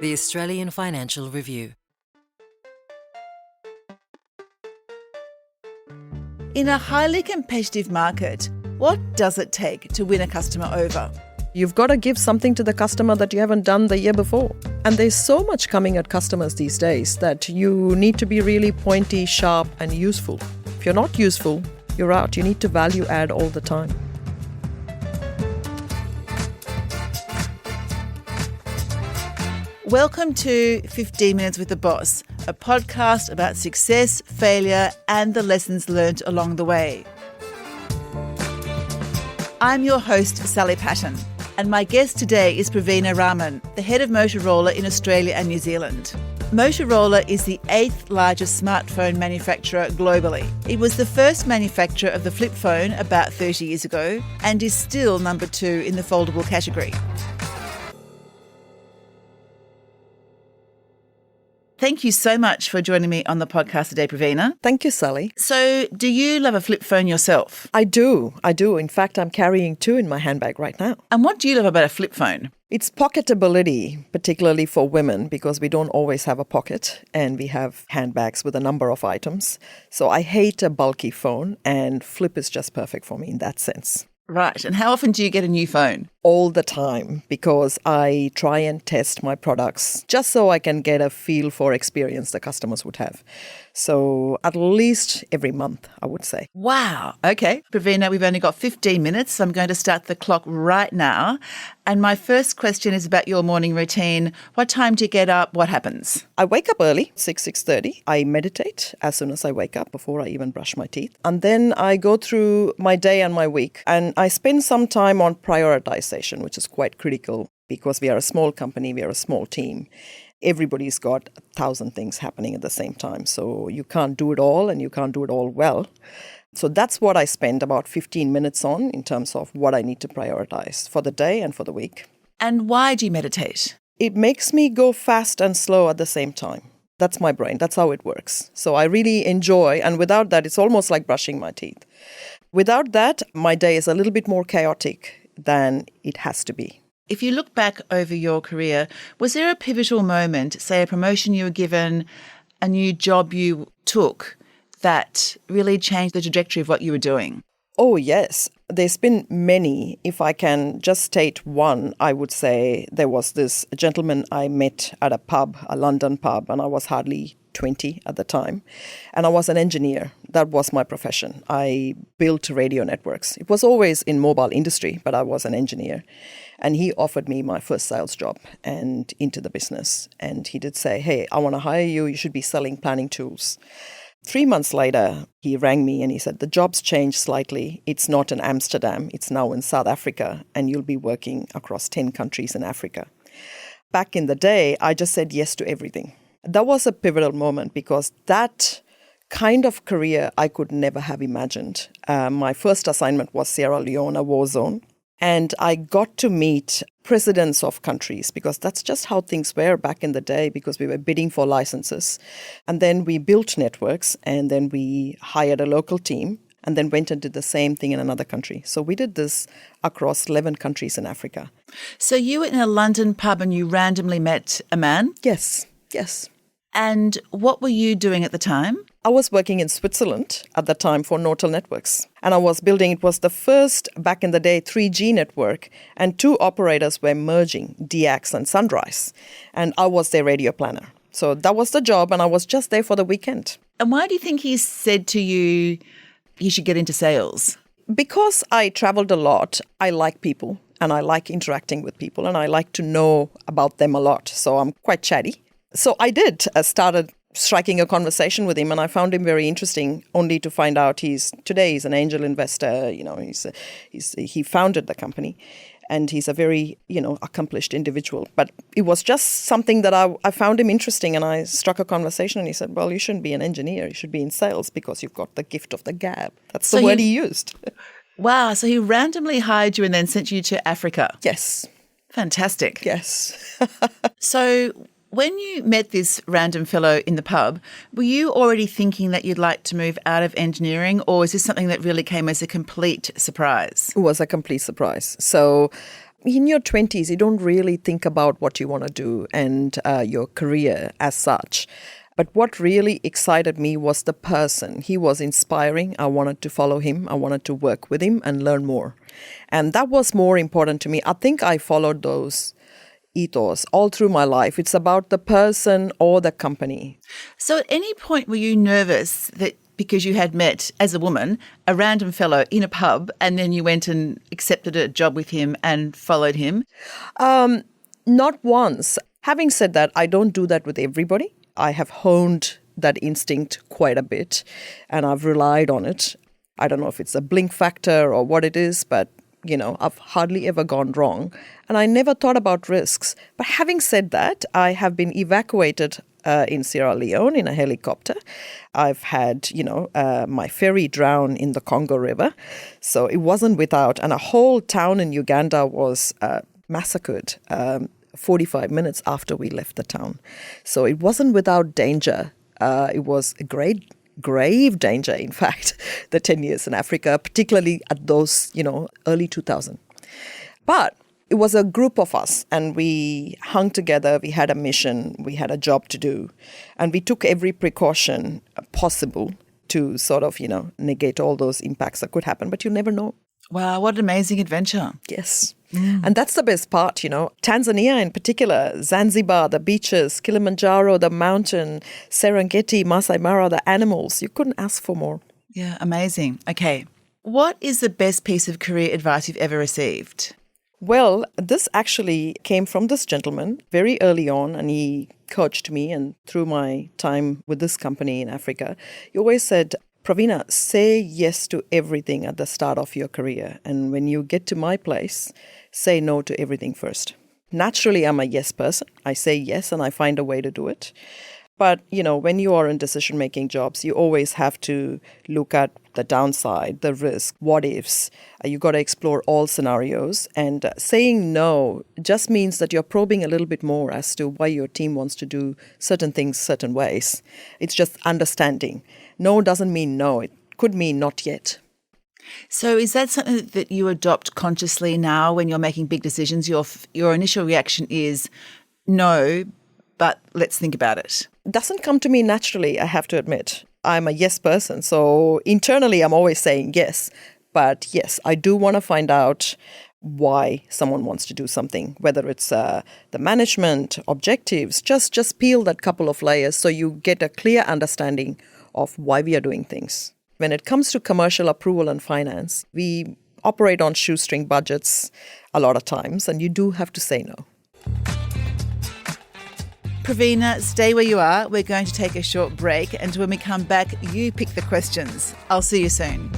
The Australian Financial Review. In a highly competitive market, what does it take to win a customer over? You've got to give something to the customer that you haven't done the year before. And there's so much coming at customers these days that you need to be really pointy, sharp, and useful. If you're not useful, you're out. You need to value add all the time. Welcome to 15 Minutes with the Boss, a podcast about success, failure, and the lessons learnt along the way. I'm your host, Sally Patton, and my guest today is Praveena Raman, the head of Motorola in Australia and New Zealand. Motorola is the 8th largest smartphone manufacturer globally. It was the first manufacturer of the flip phone about 30 years ago and is still number 2 in the foldable category. Thank you so much for joining me on the podcast today, Praveena. Thank you, Sally. So, do you love a flip phone yourself? I do. In fact, I'm carrying 2 in my handbag right now. And what do you love about a flip phone? It's pocketability, particularly for women, because we don't always have a pocket and we have handbags with a number of items. So I hate a bulky phone, and flip is just perfect for me in that sense. Right. And how often do you get a new phone? All the time, because I try and test my products just so I can get a feel for experience the customers would have. So at least every month, I would say. Wow. Okay. Praveena, we've only got 15 minutes, so I'm going to start the clock right now. And my first question is about your morning routine. What time do you get up? What happens? I wake up early, 6:30. I meditate as soon as I wake up before I even brush my teeth. And then I go through my day and my week. And I spend some time on prioritization, which is quite critical because we are a small company, we are a small team. Everybody's got 1,000 things happening at the same time. So you can't do it all and you can't do it all well. So that's what I spend about 15 minutes on in terms of what I need to prioritize for the day and for the week. And why do you meditate? It makes me go fast and slow at the same time. That's my brain. That's how it works. So I really enjoy, and without that, it's almost like brushing my teeth. Without that, my day is a little bit more chaotic than it has to be. If you look back over your career, was there a pivotal moment, say a promotion you were given, a new job you took, that really changed the trajectory of what you were doing? Oh, yes. There's been many. If I can just state one, I would say there was this gentleman I met at a pub, a London pub, and I was hardly 20 at the time. And I was an engineer. That was my profession. I built radio networks. It was always in mobile industry, but I was an engineer. And he offered me my first sales job and into the business. And he did say, hey, I want to hire you. You should be selling planning tools. 3 months later, he rang me and he said, the job's changed slightly. It's not in Amsterdam. It's now in South Africa. And you'll be working across 10 countries in Africa. Back in the day, I just said yes to everything. That was a pivotal moment because that kind of career I could never have imagined. My first assignment was Sierra Leone, a war zone. And I got to meet presidents of countries because that's just how things were back in the day because we were bidding for licenses. And then we built networks and then we hired a local team and then went and did the same thing in another country. So we did this across 11 countries in Africa. So you were in a London pub and you randomly met a man? Yes. And what were you doing at the time? I was working in Switzerland at the time for Nortel Networks. And I was building, it was the first, back in the day, 3G network. And 2 operators were merging, DX and Sunrise. And I was their radio planner. So that was the job, and I was just there for the weekend. And why do you think he said to you, you should get into sales? Because I traveled a lot, I like people, and I like interacting with people, and I like to know about them a lot. So I'm quite chatty. So I started striking a conversation with him, and I found him very interesting, only to find out he's an angel investor. He founded the company, and he's a very accomplished individual. But it was just something that I found him interesting, and I struck a conversation. And he said, "Well, you shouldn't be an engineer; you should be in sales because you've got the gift of the gab." That's the word he used. Wow! So he randomly hired you and then sent you to Africa. Yes. Fantastic. Yes. So when you met this random fellow in the pub, were you already thinking that you'd like to move out of engineering, or is this something that really came as a complete surprise? It was a complete surprise. So in your 20s, you don't really think about what you want to do and your career as such. But what really excited me was the person. He was inspiring. I wanted to follow him. I wanted to work with him and learn more. And that was more important to me. I think I followed those ethos all through my life. It's about the person or the company. So at any point were you nervous that because you had met, as a woman, a random fellow in a pub and then you went and accepted a job with him and followed him? Not once. Having said that, I don't do that with everybody. I have honed that instinct quite a bit and I've relied on it. I don't know if it's a blink factor or what it is, but I've hardly ever gone wrong. And I never thought about risks. But having said that, I have been evacuated in Sierra Leone in a helicopter. I've had, my ferry drown in the Congo River. So it wasn't without. And a whole town in Uganda was massacred 45 minutes after we left the town. So it wasn't without danger. It was a grave danger, in fact, the 10 years in Africa, particularly at those, early 2000. But it was a group of us and we hung together. We had a mission. We had a job to do. And we took every precaution possible to sort of, negate all those impacts that could happen. But you never know. Wow, what an amazing adventure. Yes. And that's the best part, Tanzania in particular, Zanzibar, the beaches, Kilimanjaro, the mountain, Serengeti, Masai Mara, the animals. You couldn't ask for more. Yeah, amazing. Okay. What is the best piece of career advice you've ever received? Well, this actually came from this gentleman very early on, and he coached me. And through my time with this company in Africa, he always said, Praveena, say yes to everything at the start of your career. And when you get to my place, say no to everything first. Naturally, I'm a yes person. I say yes and I find a way to do it. But, when you are in decision-making jobs, you always have to look at the downside, the risk, what ifs. You got to explore all scenarios. And saying no just means that you're probing a little bit more as to why your team wants to do certain things certain ways. It's just understanding. No doesn't mean no. It could mean not yet. So is that something that you adopt consciously now when you're making big decisions? Your initial reaction is no, but let's think about it. Doesn't come to me naturally, I have to admit. I'm a yes person. So internally, I'm always saying yes. But yes, I do want to find out why someone wants to do something, whether it's the management, objectives, just peel that couple of layers so you get a clear understanding of why we are doing things. When it comes to commercial approval and finance, we operate on shoestring budgets a lot of times, and you do have to say no. Praveena, stay where you are. We're going to take a short break, and when we come back, you pick the questions. I'll see you soon.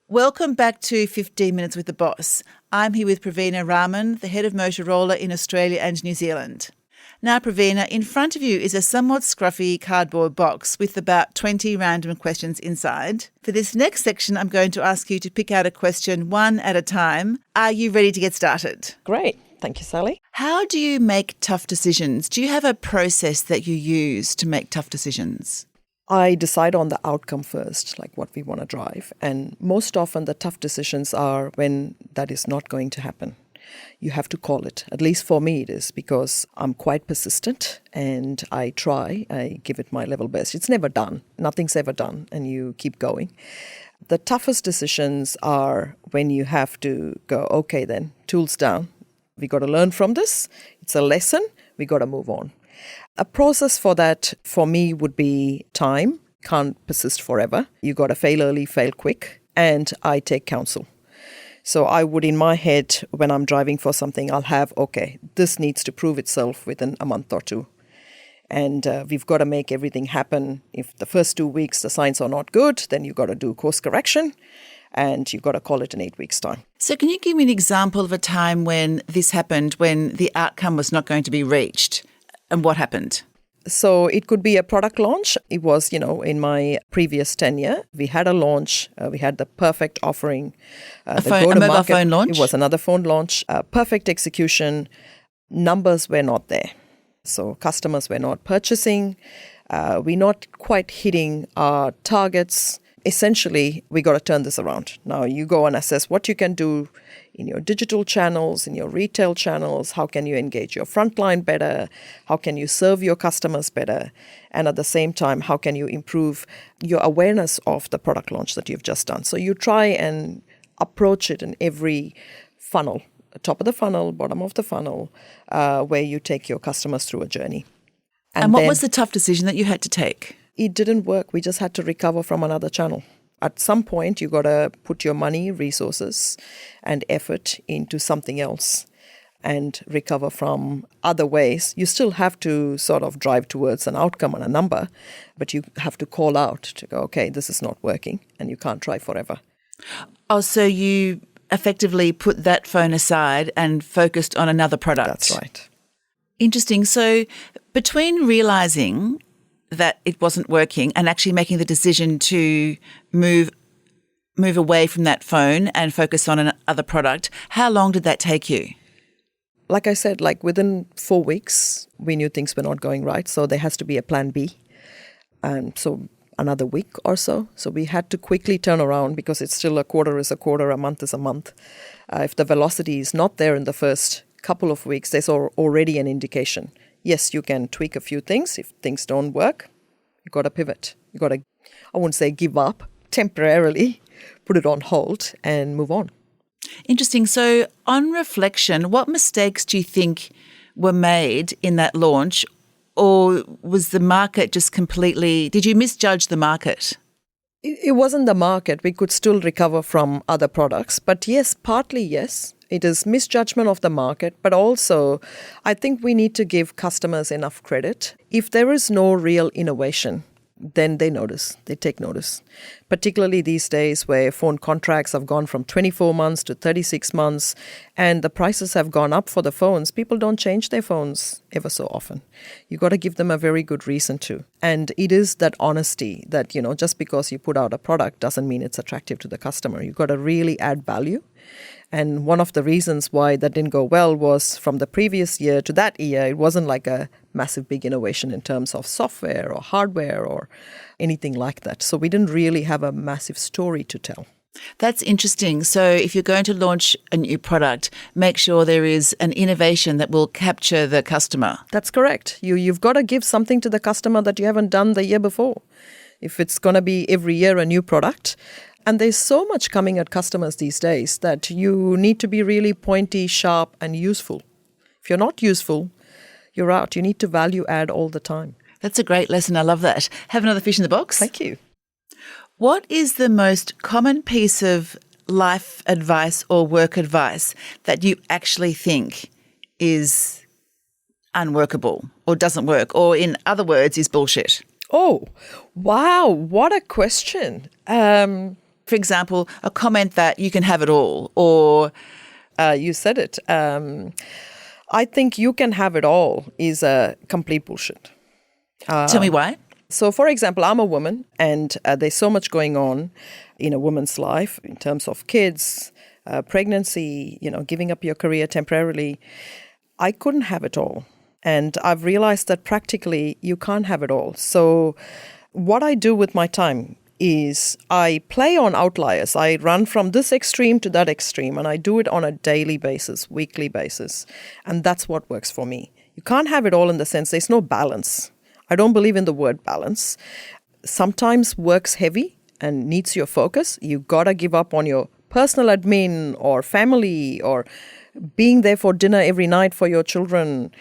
Welcome back to 15 Minutes with the Boss. I'm here with Praveena Raman, the head of Motorola in Australia and New Zealand. Now, Praveena, in front of you is a somewhat scruffy cardboard box with about 20 random questions inside. For this next section, I'm going to ask you to pick out a question one at a time. Are you ready to get started? Great. Thank you, Sally. How do you make tough decisions? Do you have a process that you use to make tough decisions? I decide on the outcome first, like what we want to drive. And most often the tough decisions are when that is not going to happen. You have to call it. At least for me it is, because I'm quite persistent and I give it my level best. It's never done. Nothing's ever done, and you keep going. The toughest decisions are when you have to go, okay then, tools down. We got to learn from this. It's a lesson. We got to move on. A process for that, for me, would be time. Can't persist forever. You got to fail early, fail quick. And I take counsel. So I would, in my head, when I'm driving for something, I'll have, okay, this needs to prove itself within a month or two. And we've got to make everything happen. If the first 2 weeks the signs are not good, then you've got to do course correction. And you've got to call it in 8 weeks' time. So can you give me an example of a time when this happened, when the outcome was not going to be reached? And what happened? So it could be a product launch. It was, in my previous tenure, we had a launch. We had the perfect offering. A mobile phone launch? It was another phone launch. Perfect execution. numbers were not there. So customers were not purchasing. We're not quite hitting our targets. Essentially, we got to turn this around. Now you go and assess what you can do in your digital channels, in your retail channels. How can you engage your frontline better? How can you serve your customers better? And at the same time, how can you improve your awareness of the product launch that you've just done? So you try and approach it in every funnel, top of the funnel, bottom of the funnel, where you take your customers through a journey. And what was the tough decision that you had to take? It didn't work. We just had to recover from another channel. At some point, you got to put your money, resources, and effort into something else and recover from other ways. You still have to sort of drive towards an outcome and a number, but you have to call out to go, okay, this is not working, and you can't try forever. Oh, so you effectively put that phone aside and focused on another product. That's right. Interesting. So between realising that it wasn't working and actually making the decision to move away from that phone and focus on another product, how long did that take you? Like I said, within 4 weeks, we knew things were not going right. So there has to be a plan B. And so another week or so. So we had to quickly turn around because it's still a quarter is a quarter, a month is a month. If the velocity is not there in the first couple of weeks, there's already an indication. Yes, you can tweak a few things. If things don't work, you got to pivot. You got to, I wouldn't say give up, temporarily put it on hold and move on. Interesting. So on reflection, what mistakes do you think were made in that launch, or was the market just completely, did you misjudge the market? It wasn't the market. We could still recover from other products. But yes, partly yes. It is misjudgment of the market, but also I think we need to give customers enough credit. If there is no real innovation, then they notice, they take notice. Particularly these days where phone contracts have gone from 24 months to 36 months and the prices have gone up for the phones, people don't change their phones ever so often. You got to give them a very good reason to. And it is that honesty that, just because you put out a product doesn't mean it's attractive to the customer. You got to really add value. And one of the reasons why that didn't go well was from the previous year to that year, it wasn't like a massive big innovation in terms of software or hardware or anything like that. So we didn't really have a massive story to tell. That's interesting. So if you're going to launch a new product, make sure there is an innovation that will capture the customer. That's correct. You've got to give something to the customer that you haven't done the year before. If it's going to be every year a new product, and there's so much coming at customers these days that you need to be really pointy, sharp, and useful. If you're not useful, you're out. You need to value add all the time. That's a great lesson. I love that. Have another fish in the box. Thank you. What is the most common piece of life advice or work advice that you actually think is unworkable or doesn't work, or in other words, is bullshit? Oh, wow. What a question. For example, a comment that you can have it all, or... You said it. I think you can have it all is a complete bullshit. Tell me why. So, for example, I'm a woman and there's so much going on in a woman's life in terms of kids, pregnancy, giving up your career temporarily. I couldn't have it all. And I've realized that practically you can't have it all. So what I do with my time is I play on outliers. I run from this extreme to that extreme, and I do it on a daily basis, weekly basis. And that's what works for me. You can't have it all in the sense there's no balance. I don't believe in the word balance. Sometimes work's heavy and needs your focus. You got to give up on your personal admin or family or being there for dinner every night for your children,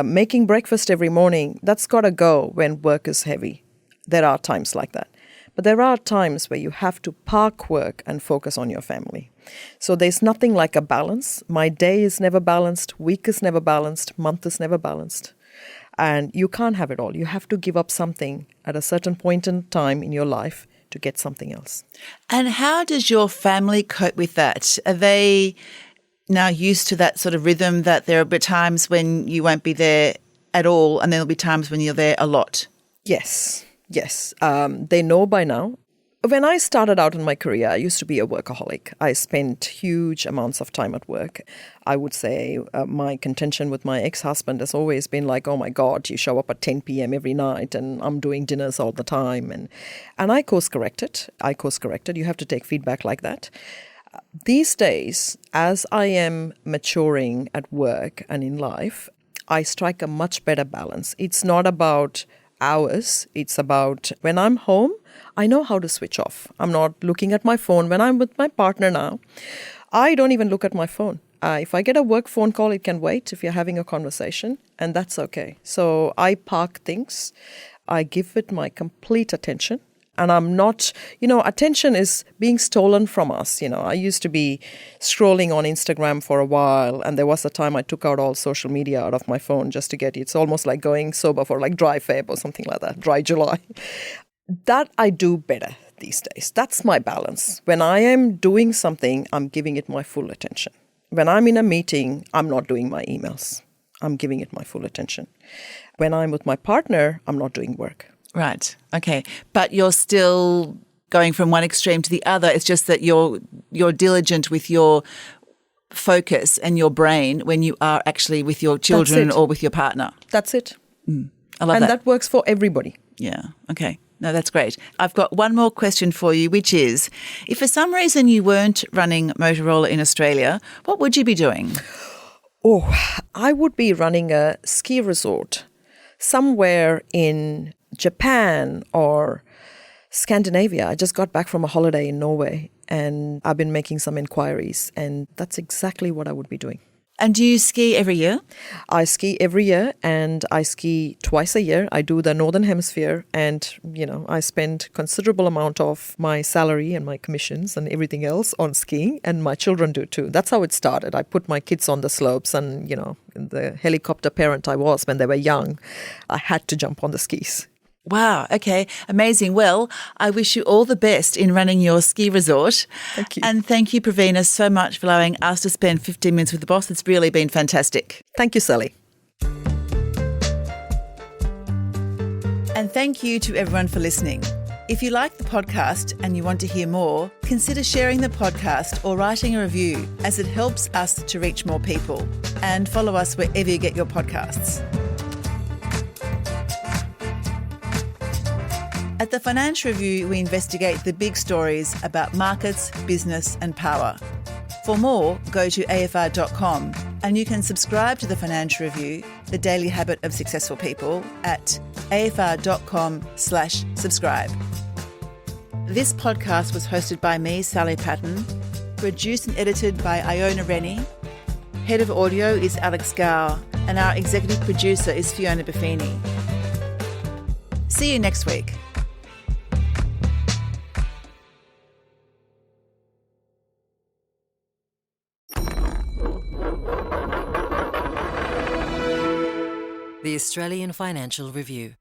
making breakfast every morning. That's got to go when work is heavy. There are times like that. But there are times where you have to park work and focus on your family. So there's nothing like a balance. My day is never balanced, week is never balanced, month is never balanced. And you can't have it all. You have to give up something at a certain point in time in your life to get something else. And how does your family cope with that? Are they now used to that sort of rhythm that there will be times when you won't be there at all and there'll be times when you're there a lot? Yes. They know by now. When I started out in my career, I used to be a workaholic. I spent huge amounts of time at work. I would say my contention with my ex-husband has always been like, oh my God, you show up at 10 p.m. every night and I'm doing dinners all the time. And I course-corrected. You have to take feedback like that. These days, as I am maturing at work and in life, I strike a much better balance. It's not about hours. It's about when I'm home, I know how to switch off. I'm not looking at my phone. When I'm with my partner now, I don't even look at my phone. If I get a work phone call, it can wait if you're having a conversation, and that's okay. So I park things. I give it my complete attention. And I'm not, attention is being stolen from us. I used to be scrolling on Instagram for a while, and there was a time I took out all social media out of my phone just to get it. It's almost like going sober for like dry Feb or something like that, dry July. That I do better these days. That's my balance. When I am doing something, I'm giving it my full attention. When I'm in a meeting, I'm not doing my emails. I'm giving it my full attention. When I'm with my partner, I'm not doing work. Right. Okay. But you're still going from one extreme to the other. It's just that you're diligent with your focus and your brain when you are actually with your children or with your partner. That's it. I love that. And that works for everybody. Yeah. Okay. No, that's great. I've got one more question for you, which is, if for some reason you weren't running Motorola in Australia, what would you be doing? Oh, I would be running a ski resort somewhere in Japan or Scandinavia. I just got back from a holiday in Norway and I've been making some inquiries, and that's exactly what I would be doing. And do you ski every year? I ski every year, and I ski twice a year. I do the Northern Hemisphere, and, I spend considerable amount of my salary and my commissions and everything else on skiing, and my children do too. That's how it started. I put my kids on the slopes, and, the helicopter parent I was when they were young, I had to jump on the skis. Wow. Okay. Amazing. Well, I wish you all the best in running your ski resort. Thank you. And thank you, Praveena, so much for allowing us to spend 15 minutes with the boss. It's really been fantastic. Thank you, Sally. And thank you to everyone for listening. If you like the podcast and you want to hear more, consider sharing the podcast or writing a review, as it helps us to reach more people. And follow us wherever you get your podcasts. At the Financial Review, we investigate the big stories about markets, business and power. For more, go to afr.com, and you can subscribe to the Financial Review, the daily habit of successful people, at afr.com/subscribe. This podcast was hosted by me, Sally Patton, produced and edited by Iona Rennie. Head of audio is Alex Gow, and our executive producer is Fiona Buffini. See you next week. The Australian Financial Review.